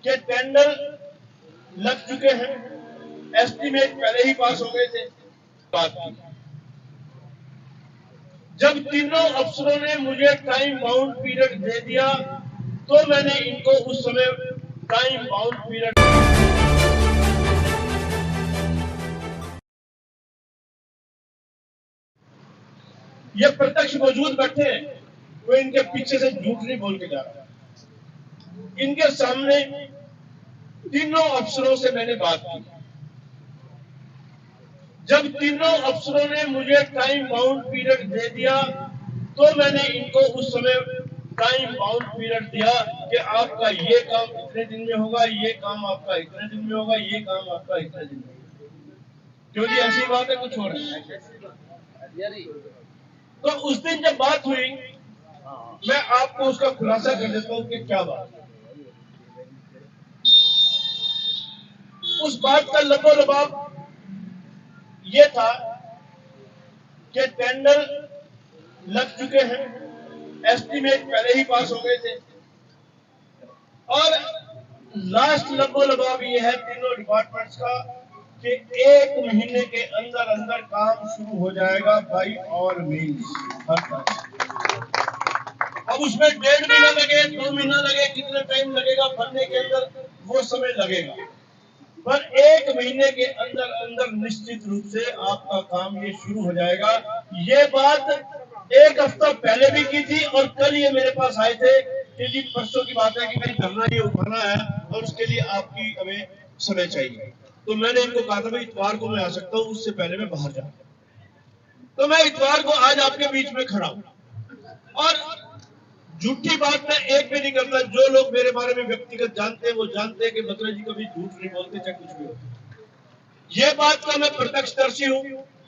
के टेंडर लग चुके हैं, एस्टीमेट पहले ही पास हो गए थे। बात की जब तीनों अफसरों ने मुझे टाइम बाउंड पीरियड दे दिया तो मैंने इनको उस समय टाइम बाउंड पीरियड ये प्रत्यक्ष मौजूद बैठे हैं, कोई इनके पीछे से झूठ नहीं बोल के जा रहा। इनके सामने तीनों अफसरों से मैंने बात की। जब तीनों अफसरों ने मुझे टाइम बाउंड पीरियड दे दिया तो मैंने इनको उस समय टाइम बाउंड पीरियड दिया कि आपका ये काम इतने दिन में होगा, ये काम आपका इतने दिन में होगा, ये काम आपका इतने दिन में होगा। क्यों जी, ऐसी बात है कुछ हो रहा है? तो उस दिन जब बात हुई, मैं आपको उसका खुलासा कर देता हूं कि क्या बात है। उस बात का लबोलबाब ये था कि टेंडर लग चुके हैं, एस्टीमेट पहले ही पास हो गए थे और लास्ट लबोलबाब ये है तीनों डिपार्टमेंट्स का कि 1 महीने के अंदर अंदर काम शुरू हो जाएगा बाई और मीन्स। अब उसमें 1.5 महीना लगे, 2 महीना लगे, कितना टाइम लगेगा बनने के अंदर वो समय लगेगा, पर 1 महीने के अंदर अंदर निश्चित रूप से आपका काम ये शुरू हो जाएगा। ये बात 1 हफ्ता पहले भी की थी और कल ये मेरे पास आए थे कि जी परसों की बात है कि मेरी धरना ये उठाना है और उसके लिए आपकी हमें समय चाहिए। तो मैंने इनको कहा था भाई इतवार को मैं आ सकता हूँ, उससे पहले मैं बाहर जाऊँ। तो मैं इतवार को आज आपके बीच में खड़ा हूं और झूठी बात मैं एक भी नहीं करता। जो लोग मेरे बारे में व्यक्तिगत जानते हैं वो जानते हैं कि बत्रा जी कभी झूठ नहीं बोलते, चाहे कुछ भी हो। ये बात का मैं प्रत्यक्षदर्शी हूं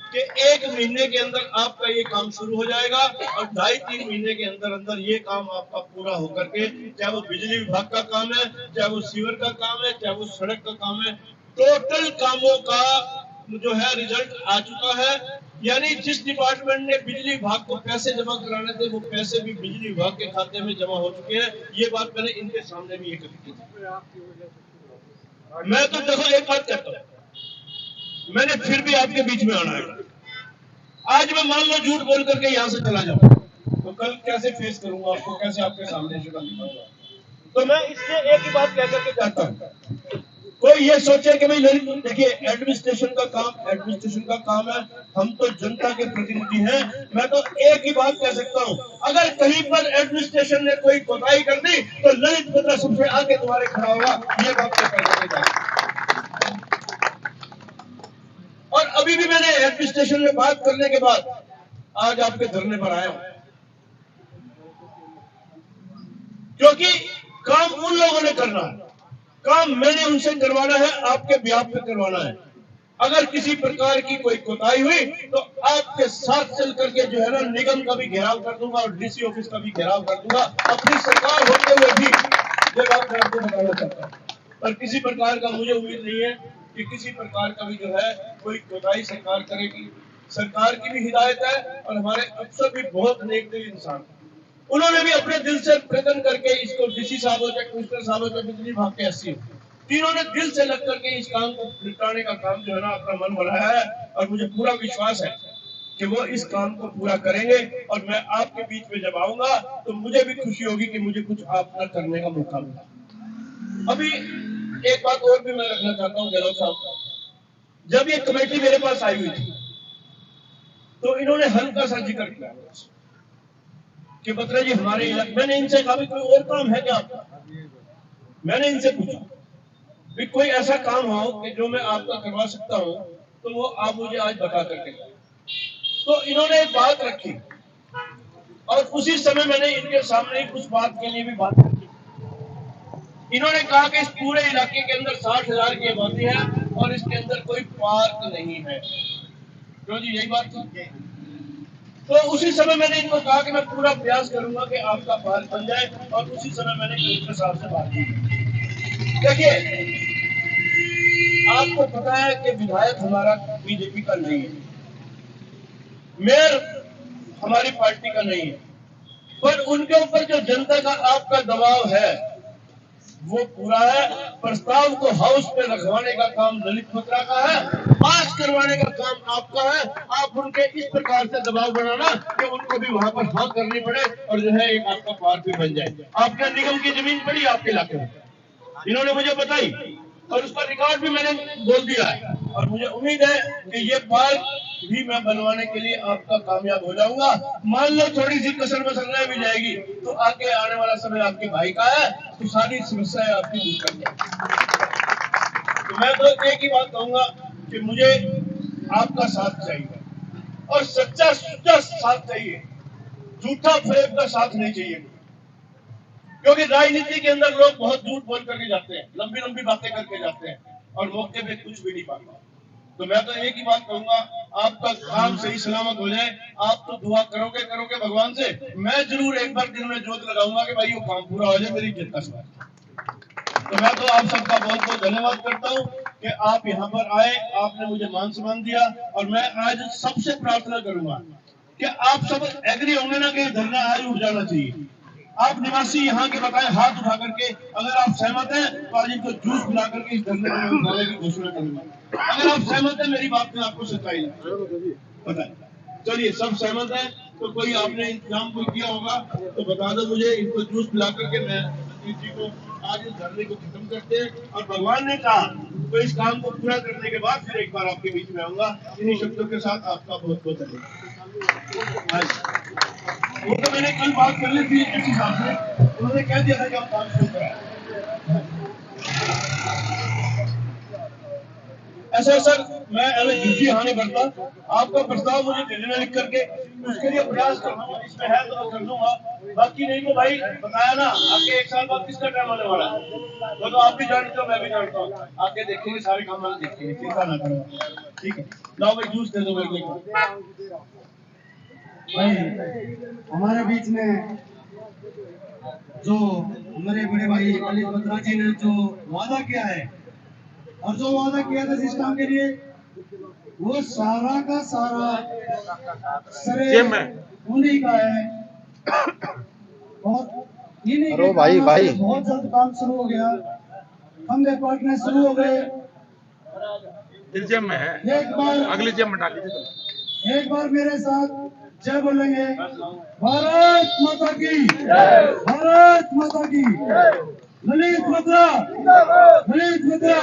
कि 1 महीने के अंदर आपका ये काम शुरू हो जाएगा और 2.5-3 महीने के अंदर अंदर ये काम आपका पूरा होकर के, चाहे वो बिजली विभाग का काम है, चाहे वो सीवर का काम है, चाहे वो सड़क का काम है, टोटल कामों का जो है रिजल्ट आ चुका है। यानी जिस डिपार्टमेंट ने बिजली विभाग को पैसे जमा कराने थे वो पैसे भी बिजली विभाग के खाते में जमा हो चुके हैं। ये बात मैंने इनके सामने भी एक की थी। मैं तो देखो एक बात कहता हूं, मैंने फिर भी आपके बीच में आना है। आज मैं मान लो झूठ बोल करके यहां से चला जाऊं तो कल कैसे फेस करूंगा आपको, कैसे आपके सामने शुरू दिखाऊंगा। तो मैं इसलिए एक ही बात कह करके चाहता हूं, कोई ये सोचे कि भाई देखिए एडमिनिस्ट्रेशन का काम है, हम तो जनता के प्रतिनिधि हैं। मैं तो एक ही बात कह सकता हूं, अगर कहीं पर एडमिनिस्ट्रेशन ने कोई कोताही कर दी तो ललित बत्रा सबसे आगे तुम्हारे खड़ा होगा। ये बात मैं कह करके चाहता हूं। और अभी भी मैंने एडमिनिस्ट्रेशन में बात करने के बाद आज आपके धरने पर आया हूं, क्योंकि काम उन लोगों ने करना है, काम मैंने उनसे करवाना है, आपके ब्याह पे करवाना है। अगर किसी प्रकार की कोई कोताही हुई तो आपके साथ चल करके जो है ना निगम का भी घेराव कर दूंगा और डीसी ऑफिस का भी घेराव कर दूंगा। अपनी सरकार होते हुए भी ये बात मैं आपको बताना चाहता हूँ, पर किसी प्रकार का मुझे उम्मीद नहीं है कि किसी प्रकार का भी जो है कोई कोताही सरकार करेगी। सरकार की भी हिदायत है और हमारे अफसर भी बहुत नेक दिल इंसान हैं। उन्होंने भी अपने दिल से प्रयत्न करके इसको डीसी साहब हो चाहे कमिश्नर साहब हो चाहे बिजली विभाग के एससी हो, तीनों ने दिल से लग करके इस काम को निपटाने का काम जो है ना अपना मन बनाया है और मुझे पूरा विश्वास है कि वो इस काम को पूरा करेंगे। और मैं आपके बीच में जब आऊंगा तो मुझे भी खुशी होगी कि मुझे कुछ अपना करने का मौका मिला। अभी एक बात और भी मैं रखना चाहता हूँ गहलोत साहब, जब ये कमेटी मेरे पास आई हुई थी तो इन्होंने हल्का सा जिक्र किया कि बत्रा जी हमारे इलाके, मैंने इनसे कहा कोई और काम है क्या आपका? मैंने इनसे पूछा भी कोई ऐसा काम हो कि जो मैं आपका करवा सकता हूं तो वो आप मुझे आज बता करके। तो इन्होंने एक बात रखी और उसी समय मैंने इनके सामने उस बात के लिए भी बात रखी। इन्होंने कहा कि इस पूरे इलाके के अंदर 60,000 की आबादी है और इसके अंदर कोई पार्क नहीं है। क्यों जी, यही बात थी। तो उसी समय मैंने इनको कहा कि मैं पूरा प्रयास करूंगा कि आपका पार्क बन जाए और उसी समय मैंने कमिश्नर साहब से बात की। देखिए, आपको पता है कि विधायक हमारा बीजेपी का नहीं है, मेयर हमारी पार्टी का नहीं है, पर उनके ऊपर जो जनता का आपका दबाव है वो पूरा है। प्रस्ताव को हाउस पे रखवाने का काम ललित मित्रा का है, पास करवाने का काम आपका है। आप उनके इस प्रकार से दबाव बनाना कि उनको भी वहां पर हाँ करनी पड़े और जो है एक आपका पार्क भी बन जाए। आपके निगम की जमीन पड़ी आपके इलाके में, इन्होंने मुझे बताई और उसका रिकॉर्ड भी मैंने बोल दिया है। और मुझे उम्मीद है कि ये पार्क भी मैं बनवाने के लिए आपका कामयाब हो जाऊंगा। मान लो थोड़ी सी कसर बसर रह भी जाएगी तो आगे आने वाला समय आपके भाई का है, तो सारी समस्याएं आपकी दूर कर देंगे। तो मैं तो एक ही बात कहूंगा कि मुझे आपका साथ चाहिए और सच्चा सुच्चा साथ चाहिए, झूठा फेब का साथ नहीं चाहिए। क्योंकि राजनीति के अंदर लोग बहुत झूठ बोल करके जाते हैं, लंबी लंबी बातें करके जाते हैं और मौके पे कुछ भी नहीं पाते। तो मैं तो एक ही बात कहूंगा, आपका काम सही सलामत हो जाए। आप तो दुआ करोगे करोगे भगवान से, मैं जरूर एक बार दिन में जोत लगाऊंगा कि भाई वो काम पूरा हो जाए, मेरी इज्जत का सवाल। तो मैं तो आप सबका बहुत बहुत धन्यवाद करता हूँ कि आप यहाँ पर आए, आपने मुझे मान सम्मान दिया। और मैं आज सबसे प्रार्थना करूंगा कि आप सब एग्री होंगे ना कि धरना आज उठ जाना चाहिए। आप निवासी यहाँ के बताए हाथ उठा करके, अगर आप सहमत हैं तो आज इनको जूस पिला करके इस धरने को उठाने की घोषणा करूंगा। अगर आप सहमत हैं मेरी बात में, आपको सच्चाई बताए। चलिए सब सहमत हैं तो कोई आपने इंतजाम कोई किया होगा तो बता दो मुझे, इनको जूस पिला करके मैं रंजीत जी को आज इस धरने को खत्म करते हैं। और भगवान ने कहा तो इस काम को पूरा करने के बाद फिर एक बार आपके बीच में आऊंगा। इन्हीं शब्दों के साथ आपका बहुत बहुत धन्यवाद। वो तो मैंने कल बात कर ली थी इस हिसाब से, उन्होंने कह दिया था कि आप काम शुरू कराएं। ऐसा सर मैं झूठी हाँ नहीं करता। आपका प्रस्ताव मुझे दे देना लिख करके, उसके लिए प्रयास करूंगा, इसमें है तो मैं कर दूंगा। बाकी नहीं तो भाई बताया ना, आगे एक साल बाद किसका टाइम आने वाला है वो तो आप भी जानते हो, मैं भी जानता हूँ। आगे देखेंगे, सारे काम वाले देखेंगे, चिंता ना करो। ठीक है, लाओ भाई जूस दे दो मेरे को। भाई हमारे बीच में जो हमारे बड़े भाई ललित बत्रा जी ने जो वादा किया है और जो वादा किया था जिस काम के लिए, वो सारा का सारा सरे उन्हीं का है। और इन्हीं के कामों से बहुत जल्द काम शुरू हो गया, खंबे पलटने शुरू हो गए। में है, एक बार अगली जेब में डाल दीजिए। एक बार मेरे साथ जय बोलेंगे, भारत माता की, भारत माता की। ललित बत्रा, ललित बत्रा।